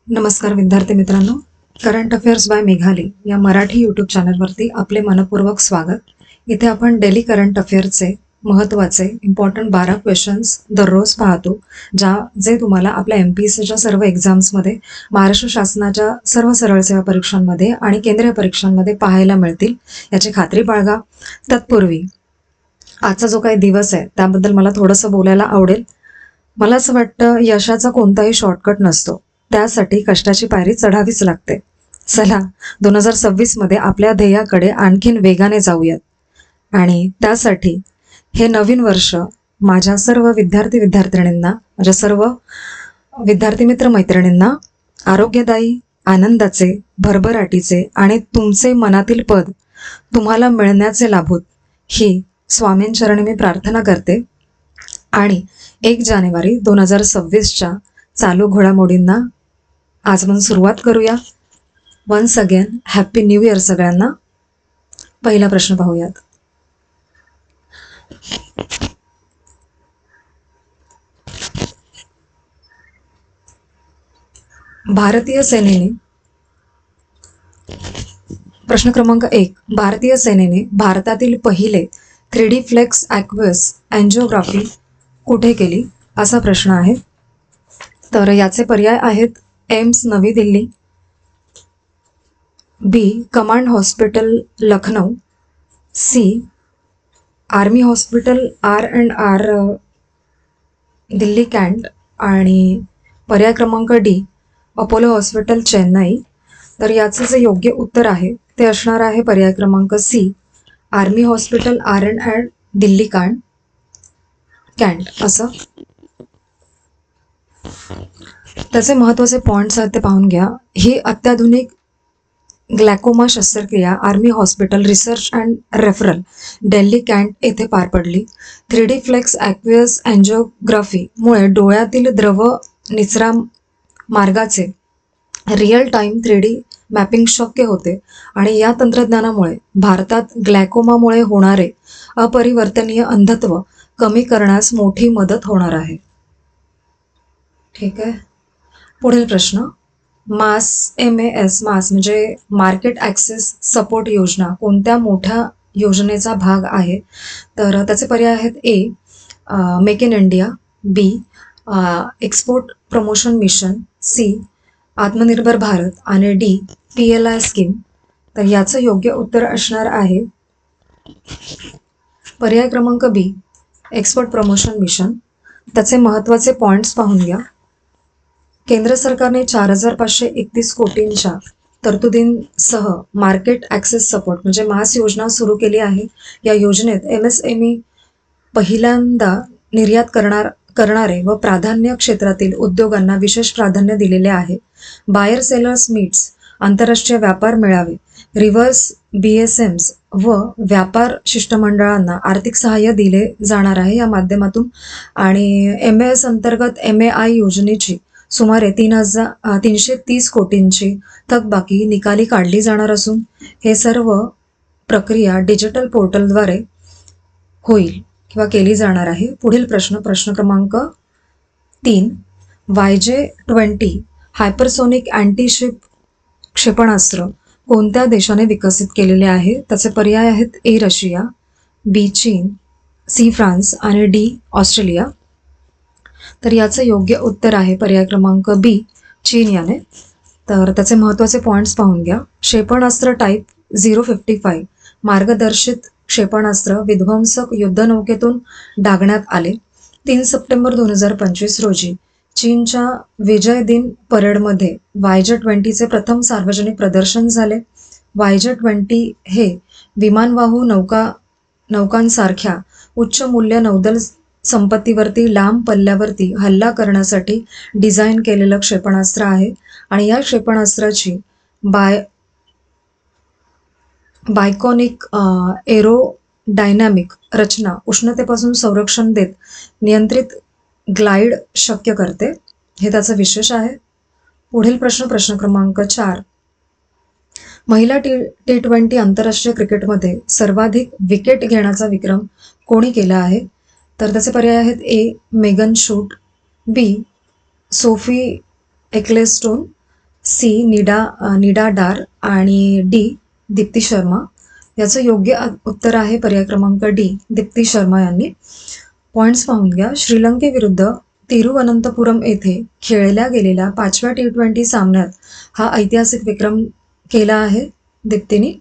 नमस्कार विद्यार्थी मित्रांनो, करंट अफेअर्स बाय मेघाली या मराठी यूट्यूब चॅनलवरती आपले मनपूर्वक स्वागत. इथे आपण डेली करंट अफेअर्सचे महत्त्वाचे इम्पॉर्टंट 12 क्वेश्चन्स दररोज पाहतो, जे तुम्हाला आपल्या MPSCच्या सर्व एक्झाम्समध्ये, महाराष्ट्र शासनाच्या सर्व सरळ सेवा परीक्षांमध्ये आणि केंद्रीय परीक्षांमध्ये पाहायला मिळतील याची खात्री बाळगा. तत्पूर्वी आजचा जो काही दिवस आहे त्याबद्दल मला थोडंसं बोलायला आवडेल. मला असं वाटतं, यशाचा कोणताही शॉर्टकट नसतो, त्यासाठी कष्टाची पायरी चढावीच लागते. चला 2026 मध्ये आपल्या ध्येयाकडे आणखीन वेगाने जाऊयात आणि त्यासाठी हे नवीन वर्ष माझ्या सर्व विद्यार्थी-विद्यार्थिनींना, माझ्या सर्व विद्यार्थी मित्र-मैत्रिणींना आरोग्यदायी, आनंदाचे, भरभराटीचे आणि तुमचे मनातील पद तुम्हाला मिळण्याचे लाभोत ही स्वामींचरणी मी प्रार्थना करते. आणि 1 जानेवारी 2026च्या चालू घडामोडींना आजपासून सुरुवात करूया. Once again happy new year सगळ्यांना. पहिला प्रश्न पाहूयात. भारतीय सेनेने प्रश्न क्रमांक 1. भारतीय सेनेने भारतातील पहिले 3D फ्लेक्स ॲक्वस अँजिओग्राफी कुठे केली, असा प्रश्न आहे. तर याचे पर्याय आहेत: एम्स नवी Delhi, B command hospital Lucknow, C army hospital R&R Delhi cantt आणि पर्याय क्रमांक डी अपोलो हॉस्पिटल चेन्नई. तर याचं जे योग्य उत्तर आहे ते असणार आहे पर्याय क्रमांक C army hospital R&R Delhi cantt असं. त्याचे महत्त्वाचे पॉईंट्स आहेत ते पाहून घ्या. ही अत्याधुनिक ग्लॅकोमा शस्त्रक्रिया army hospital research and referral Delhi cantt येथे पार पडली. 3D फ्लेक्स ॲक्वियस अँजिओग्राफीमुळे डोळ्यातील द्रव निचरा मार्गाचे रिअल टाईम 3D मॅपिंग शक्य होते आणि या तंत्रज्ञानामुळे भारतात ग्लॅकोमामुळे होणारे अपरिवर्तनीय अंधत्व कमी करण्यास मोठी मदत होणार आहे. ठीक आहे. पुढील प्रश्न. MAS म्हणजे मार्केट ॲक्सेस सपोर्ट योजना कोणत्या मोठ्या योजनेचा भाग आहे? तर त्याचे पर्याय आहेत: A make in India, B export promotion mission, C Atmanirbhar Bharat आणि डी PLI स्कीम. तर याचं योग्य उत्तर असणार आहे पर्याय क्रमांक बी एक्सपोर्ट प्रमोशन मिशन. त्याचे महत्त्वाचे पॉईंट्स पाहून घ्या. केंद्र सरकारने 4,531 कोटींच्या तरतुदींसह मार्केट ॲक्सेस सपोर्ट म्हणजे MAS योजना सुरू केली आहे. या योजनेत MSME पहिल्यांदा निर्यात करणारे व प्राधान्य क्षेत्रातील उद्योगांना विशेष प्राधान्य दिलेले आहे. बायर सेलर्स मीट्स, आंतरराष्ट्रीय व्यापार मेळावे, रिव्हर्स BSMs व व्यापार शिष्टमंडळांना आर्थिक सहाय्य दिले जाणार आहे या माध्यमातून. आणि MAS अंतर्गत MAI योजनेची सुमारे 330 कोटींची थकबाकी निकाली काढली जाणार असून हे सर्व प्रक्रिया डिजिटल पोर्टलद्वारे होईल किंवा केली जाणार आहे. पुढील प्रश्न क्रमांक 3. YJ-20 हायपरसोनिक अँटीशिप क्षेपणास्त्र कोणत्या देशाने विकसित केलेले आहे? त्याचे पर्याय आहेत: ए रशिया, बी चीन, सी फ्रान्स आणि डी ऑस्ट्रेलिया. तर याचं योग्य उत्तर आहे पर्याय क्रमांक बी चीन याने. तर त्याचे महत्त्वाचे पॉईंट्स पाहून घ्या. क्षेपणास्त्र टाईप 055 मार्गदर्शित क्षेपणास्त्र विध्वंसक युद्धनौकेतून डागण्यात आले. 3 सप्टेंबर 2025 रोजी चीनच्या विजय दिन परेडमध्ये YJ-20चे प्रथम सार्वजनिक प्रदर्शन झाले. YJ-20 हे विमानवाहू नौकांसारख्या उच्च मूल्य नौदल संपत्तीवरती लांब पल्ल्यावरती हल्ला करण्यासाठी डिझाईन केलेलं क्षेपणास्त्र आहे आणि या क्षेपणास्त्राची बायकॉनिक एरोडायनॅमिक रचना उष्णतेपासून संरक्षण देत नियंत्रित ग्लाइड शक्य करते. हे त्याचं विशेष आहे. पुढील प्रश्न क्रमांक 4. महिला T20 आंतरराष्ट्रीय क्रिकेटमध्ये सर्वाधिक विकेट घेण्याचा विक्रम कोणी केला आहे? तर त्याचे पर्याय आहेत: ए मेगन शूट, बी सोफी एक्लेस्टोन सी निडा डार आणि डी दीप्ती शर्मा. याचं योग्य उत्तर आहे पर्याय क्रमांक डी दीप्ती शर्मा यांनी. पॉइंट्स पाहून घ्या. श्रीलंकेविरुद्ध तिरुवनंतपुरम येथे खेळल्या गेलेल्या 5व्या T20 सामन्यात हा ऐतिहासिक विक्रम केला आहे दीप्तीने.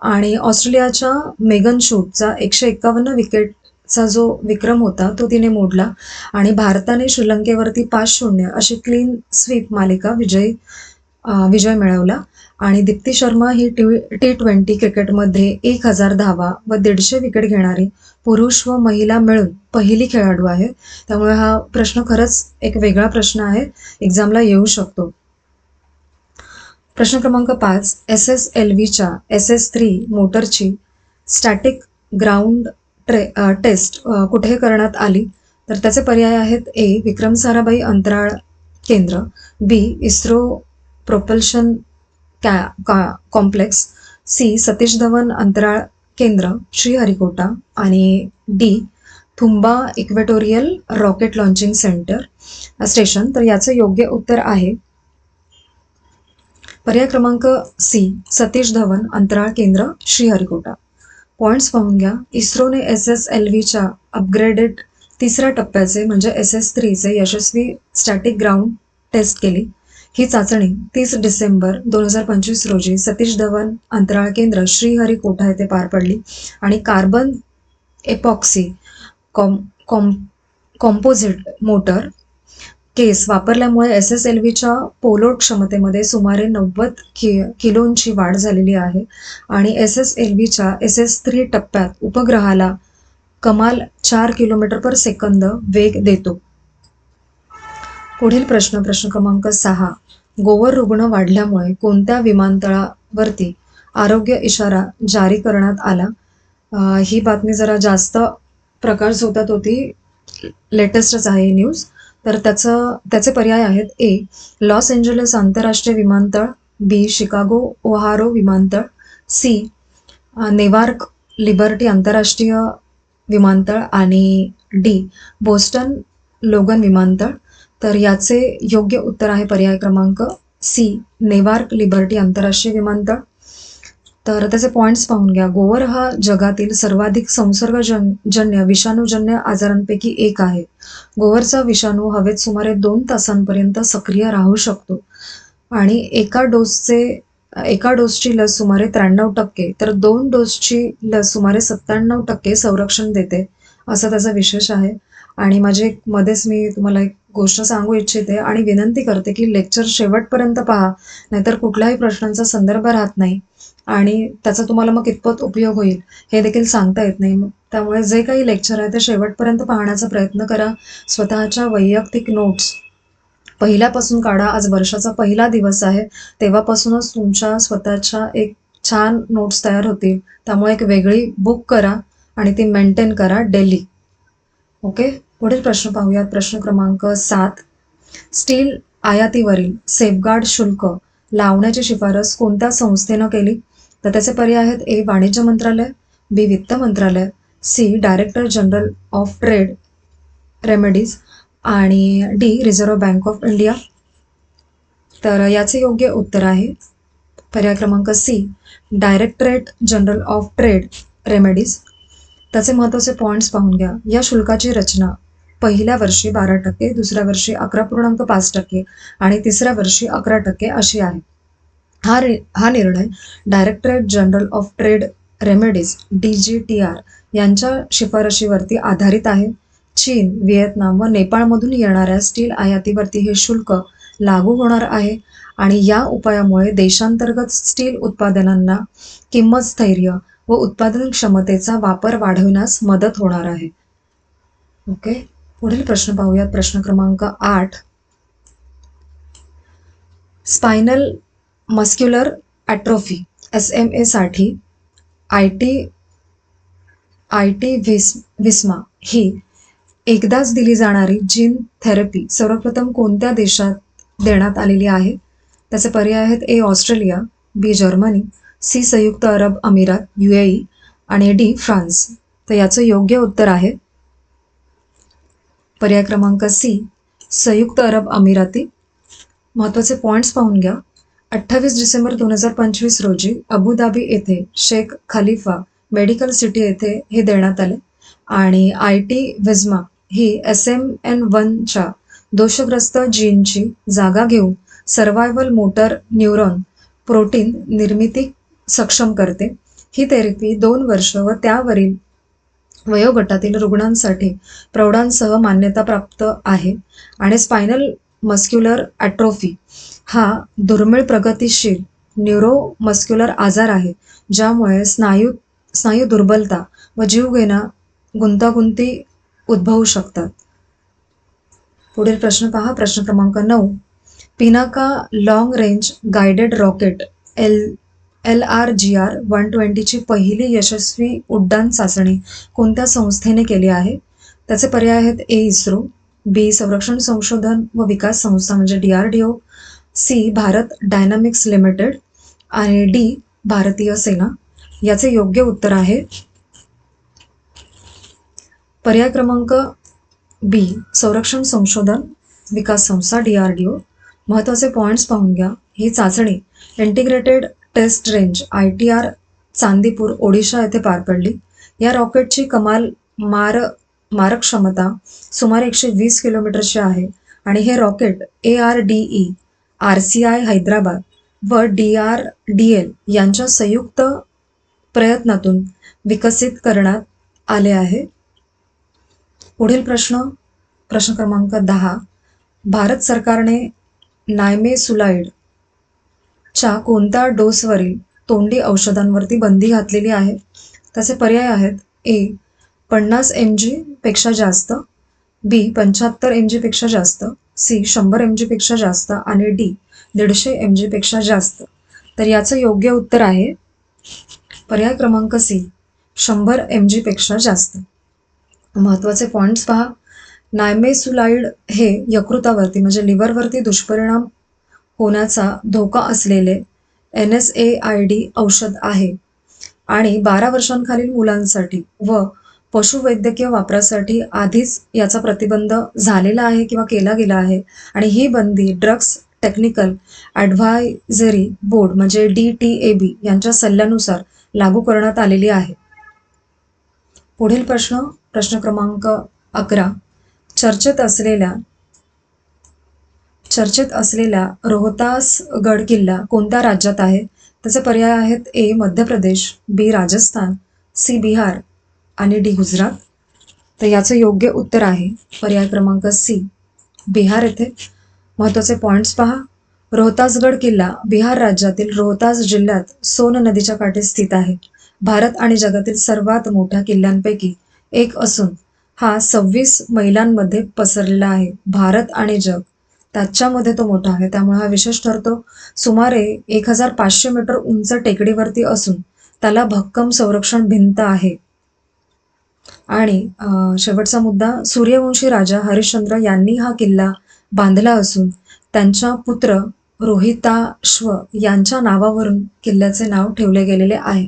आणि ऑस्ट्रेलियाच्या मेगन शूटचा 151 विकेटचा जो विक्रम होता तो तिने मोडला आणि भारताने श्रीलंकेवरती 5-0 अशी क्लीन स्वीप मालिका विजय मिळवला. आणि दीप्ती शर्मा ही T20 क्रिकेटमध्ये 1000 धावा व 150 विकेट घेणारी पुरुष व महिला मिळून पहिली खेळाडू आहे. त्यामुळे हा प्रश्न खरंच एक वेगळा प्रश्न आहे, एक्झामला येऊ शकतो. प्रश्न क्रमांक 5. SSLVच्या SS3 मोटरची स्टॅटिक ग्राउंड टेस्ट कुठे करण्यात आली? तर त्याचे पर्याय आहेत. ए. विक्रम साराभाई अंतराळ केंद्र, B. ISRO propulsion complex, C. Satish Dhawan अंतराळ केंद्र श्रीहरिकोटा आणि D. Thumba equatorial rocket launching station. तर याचं योग्य उत्तर आहे पर्याय क्रमांक सी. सतीश धवन अंतराळ केंद्र श्रीहरिकोटा. पॉइंट्स पाहून घ्या. इस्रोने SSLVच्या अपग्रेडेड 3ऱ्या टप्प्याचे म्हणजे SS3चे यशस्वी स्टॅटिक ग्राउंड टेस्ट केली. ही चाचणी 30 डिसेंबर 2025 रोजी सतीश धवन अंतराळ केंद्र श्रीहरिकोटा येथे पार पडली आणि कार्बन एपॉक्सी कॉम्पोझिट मोटर केस वापरल्यामुळे SSLVच्या पोलोड क्षमतेमध्ये सुमारे 90 किलोंची वाढ झालेली आहे आणि SSLVच्या SS3 टप्प्यात उपग्रहाला कमाल 4 किलोमीटर/सेकंद वेग देतो. पुढील प्रश्न क्रमांक 6. गोवर रुग्ण वाढल्यामुळे कोणत्या विमानतळावरती आरोग्य इशारा जारी करण्यात आला? ही बातमी जरा जास्त प्रकाशझोतात होती, लेटेस्टच आहे ही न्यूज. तर त्याचे पर्याय आहेत. ए. लॉस एंजलस आंतरराष्ट्रीय विमानतळ, बी. शिकागो ओहारो विमानतळ, सी. नेवार्क लिबर्टी आंतरराष्ट्रीय विमानतळ आणि डी. बोस्टन लोगन विमानतळ. तर याचे योग्य उत्तर आहे पर्याय क्रमांक सी. नेवार्क लिबर्टी आंतरराष्ट्रीय विमानतळ. तर त्याचे पॉइंट्स पाहून घ्या. गोवर हा जगातील सर्वाधिक संसर्गजन्य विषाणूजन्य आजारांपैकी एक आहे. गोवरचा विषाणू हवेत सुमारे 2 तासांपर्यंत सक्रिय राहू शकतो आणि एका डोसची लस सुमारे 93% तर 2 डोसची लस सुमारे 97% संरक्षण देते, असं त्याचं विशेष आहे. आणि मध्येच मी तुम्हाला एक गोष्ट सांगू इच्छिते आणि विनंती करते की लेक्चर शेवटपर्यंत पहा, नाहीतर कुठल्याही प्रश्नांचा संदर्भ राहत नाही आणि त्याचा तुम्हाला मग कितपत उपयोग होईल हे देखील सांगता येत नाही. त्यामुळे जे काही लेक्चर आहे ते शेवटपर्यंत पाहण्याचा प्रयत्न करा. स्वतःच्या वैयक्तिक नोट्स पहिल्यापासून काढा. आज वर्षाचा पहिला दिवस आहे, तेव्हापासूनच तुमच्या स्वतःच्या एक छान नोट्स तयार होतील. त्यामुळे एक वेगळी बुक करा आणि ती मेंटेन करा डेली. ओके, पुढील प्रश्न पाहूयात. प्रश्न क्रमांक 7. स्टील आयातीवरील सेफगार्ड शुल्क लावण्याची शिफारस कोणत्या संस्थेनं केली? तर त्याचे पर्याय आहेत. ए. वाणिज्य मंत्रालय, बी. वित्त मंत्रालय, C. Director general of trade remedies आणि D. Reserve bank of India. तर याचे योग्य उत्तर आहे पर्याय क्रमांक C. Directorate general of trade remedies. त्याचे महत्त्वाचे पॉइंट्स पाहून घ्या. या शुल्काची रचना पहिल्या वर्षी 12%, दुसऱ्या वर्षी 11.5% आणि तिसऱ्या वर्षी 11% अशी आहे. हा निर्णय directorate general of trade remedies DGTR यांच्या शिफारशीवरती आधारित आहे. चीन, व्हिएतनाम व नेपाळमधून येणाऱ्या स्टील आयातीवरती हे शुल्क लागू होणार आहे आणि या उपायामुळे देशांतर्गत स्टील उत्पादनांना किंमत स्थैर्य व उत्पादन क्षमतेचा वापर वाढविण्यास मदत होणार आहे. ओके, पुढील प्रश्न पाहूयात. प्रश्न क्रमांक 8. स्पायनल मस्क्युलर ॲट्रोफी SMA साठी विस्मा ही एकदाच दिली जाणारी जीन थेरपी सर्वप्रथम कोणत्या देशात देण्यात आलेली आहे? त्याचे पर्याय आहेत. A. Australia, B. Germany, C. संयुक्त अरब अमिरात UAE आणि डी. फ्रान्स. तर याचं योग्य उत्तर आहे पर्याय क्रमांक सी. संयुक्त अरब अमिराती. महत्त्वाचे पॉइंट्स पाहून घ्या. 28 डिसेंबर 2025 रोजी अबुधाबी येथे शेख खलिफा मेडिकल सिटी येथे हे देण्यात आले आणि IT विझमा ही SMN1च्या दोषग्रस्त जीनची जागा घेऊन सर्व्हायव्हल मोटर न्यूरॉन प्रोटीन निर्मिती सक्षम करते. ही थेरपी 2 वर्ष व त्यावरील वयोगटातील रुग्णांसाठी प्रौढांसह मान्यता प्राप्त आहे आणि स्पायनल मस्क्युलर ॲट्रोफी हा दुर्मिळ प्रगतिशील न्यूरोमस्क्युलर आजार आहे ज्यामुळे स्नायू दुर्बलता व जीवघेणा गुंतागुंती उद्भवू शकतात. पुढील प्रश्न पहा. प्रश्न क्रमांक 9. Pinaka long range guided rocket LRGR 120ची पहिली यशस्वी उड्डाण चाचणी कोणत्या संस्थेने केली आहे? त्याचे पर्याय आहेत A. इस्रो, B. संरक्षण संशोधन व विकास संस्था म्हणजे DRDO, C. Bharat dynamics limited आणि D. भारतीय सेना. याचे योग्य उत्तर आहे पर्याय क्रमांक B. संरक्षण संशोधन विकास संस्था DRDO. महत्त्वाचे पॉईंट्स पाहून घ्या. ही चाचणी integrated test range ITR Chandipur Odisha येथे पार पडली. या रॉकेटची कमाल मारक क्षमता सुमारे 120 किलोमीटरची आहे आणि हे रॉकेट ARDE, RCI हैदराबाद व DRDL यांच्या संयुक्त प्रयत्नातून विकसित करण्यात आले आहे. पुढील प्रश्न क्रमांक 10. भारत सरकारने नायमेसुलाइड च्या कोणत्या डोसवरील तोंडी औषधांवरती बंदी घातलेली आहे? त्याचे पर्याय आहेत A. 50 mg पेक्षा जास्त, B. 75 mg पेक्षा जास्त, C. 100 mg पेक्षा जास्त आणि D. 150 mg पेक्षा जास्त. तर याचं योग्य उत्तर आहे पर्याय क्रमांक C. 100 mg पेक्षा जास्त. महत्त्वाचे पॉईंट्स पहा. नायमेसुलाइड हे यकृतावरती म्हणजे लिव्हरवरती दुष्परिणाम होण्याचा धोका असलेले NSAID औषध आहे आणि 12 वर्षांखालील मुलांसाठी व पशुवैद्यकीय वापरासाठी आधीच याचा प्रतिबंध झालेला आहे किंवा केला गेला आहे आणि ही बंदी ड्रग्स टेक्निकल ॲडव्हायझरी बोर्ड म्हणजे DTAB यांच्या सल्ल्यानुसार लागू करण्यात आलेली आहे. पुढील प्रश्न क्रमांक 11. चर्चेत असलेला रोहतासगड किल्ला कोणत्या राज्यात आहे? त्याचे पर्याय आहेत A. Madhya Pradesh, B. Rajasthan, C. Bihar आणि D. गुजरात. तर याचं योग्य उत्तर आहे पर्याय क्रमांक C. बिहार येथे. महत्त्वाचे पॉईंट्स पहा. रोहतासगड किल्ला बिहार राज्यातील रोहतास जिल्ह्यात सोन नदीच्या काठी स्थित आहे. भारत आणि जगातील सर्वात मोठ्या किल्ल्यांपैकी एक असून हा 26 मैलांमध्ये पसरलेला आहे. भारत आणि जग त्याच्यामध्ये तो मोठा आहे त्यामुळे हा विशेष ठरतो. सुमारे 1500 मीटर उंच टेकडीवरती असून त्याला भक्कम संरक्षण भिंत आहे. आणि शेवटचा मुद्दा. सूर्यवंशी राजा हरिश्चंद्र यांनी हा किल्ला बांधला असून त्यांच्या पुत्र रोहिताश्व यांच्या नावावरून किल्ल्याचे नाव ठेवले गेलेले आहे.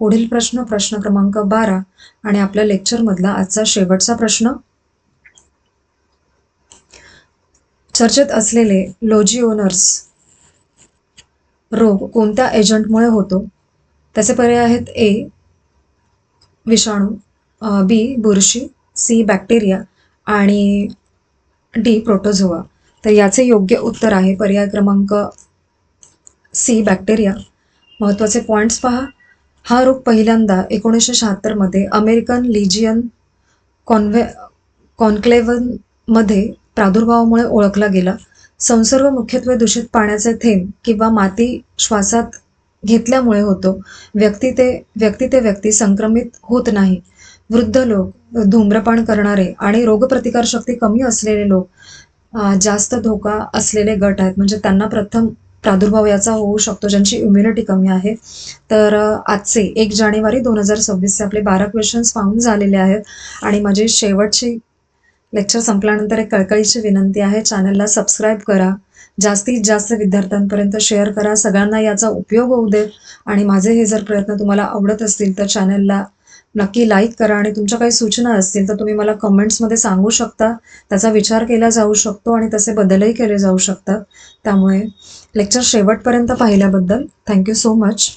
पुढील प्रश्न क्रमांक 12 आणि आपल्या लेक्चरमधला आजचा शेवटचा प्रश्न. चर्चेत असलेले लोजिओनर्स रोग कोणत्या एजंटमुळे होतो? त्याचे पर्याय आहेत A. विषाणू, B. बुरशी, C. बॅक्टेरिया आणि D. प्रोटोझोआ. तर याचे योग्य उत्तर आहे पर्याय क्रमांक C. बॅक्टेरिया. महत्त्वाचे पॉईंट्स पहा. हा रोग पहिल्यांदा 1976 मध्ये अमेरिकन लिजियन कॉन्क्लेव्हमध्ये प्रादुर्भावामुळे ओळखला गेला. संसर्ग मुख्यत्वे दूषित पाण्याचे थेंब किंवा माती श्वासात घेतल्यामुळे होतो. व्यक्ती ते व्यक्ती संक्रमित होत नाही. वृद्ध लोक, धूम्रपान करणारे आणि रोगप्रतिकारशक्ती कमी असलेले लोक जास्त धोका असलेले गट आहेत म्हणजे त्यांना प्रथम प्रादुर्भाव याचा होऊ शकतो ज्यांची इम्युनिटी कमी आहे. तर आजचे 1 जानेवारी 2026 आपले 12 क्वेश्चन्स पाहून झालेले आहेत आणि माझी शेवटची लेक्चर संपल्यानंतर एक कळकळीची विनंती आहे. चॅनलला सबस्क्राईब करा, जास्तीत जास्त विद्यार्थ्यांपर्यंत शेअर करा, सगळ्यांना याचा उपयोग होऊ देत आणि माझे हे जर प्रयत्न तुम्हाला आवडत असतील तर चॅनलला नक्की लाईक करा आणि तुमच्या काही सूचना असतील तर तुम्ही मला कमेंट्समध्ये सांगू शकता. त्याचा विचार केला जाऊ शकतो आणि तसे बदलही केले जाऊ शकतात. त्यामुळे लेक्चर शेवटपर्यंत पाहिल्याबद्दल थँक्यू सो मच.